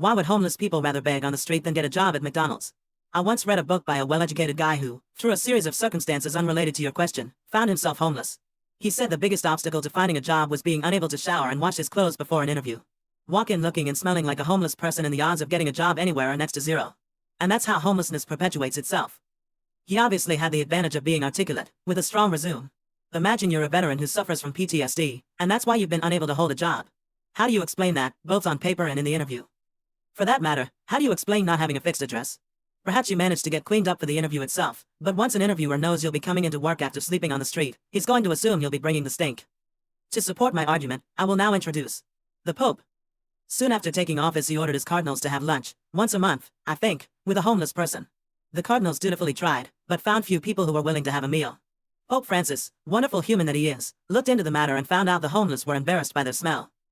Why would homeless people rather beg on the street than get a job at McDonald's? I once read a book by a well-educated guy who, through a series of circumstances unrelated to your question, found himself homeless. He said the biggest obstacle to finding a job was being unable to shower and wash his clothes before an interview. Walk in looking and smelling like a homeless person and the odds of getting a job anywhere are next to zero. And that's how homelessness perpetuates itself. He obviously had the advantage of being articulate, with a strong resume. Imagine you're a veteran who suffers from PTSD, and that's why you've been unable to hold a job. How do you explain that, both on paper and in the interview? For that matter, how do you explain not having a fixed address? Perhaps you managed to get cleaned up for the interview itself, but once an interviewer knows you'll be coming into work after sleeping on the street, he's going to assume you'll be bringing the stink. To support my argument, I will now introduce the Pope. Soon after taking office, he ordered his cardinals to have lunch, once a month, I think, with a homeless person. The cardinals dutifully tried, but found few people who were willing to have a meal. Pope Francis, wonderful human that he is, looked into the matter and found out the homeless were embarrassed by their smell.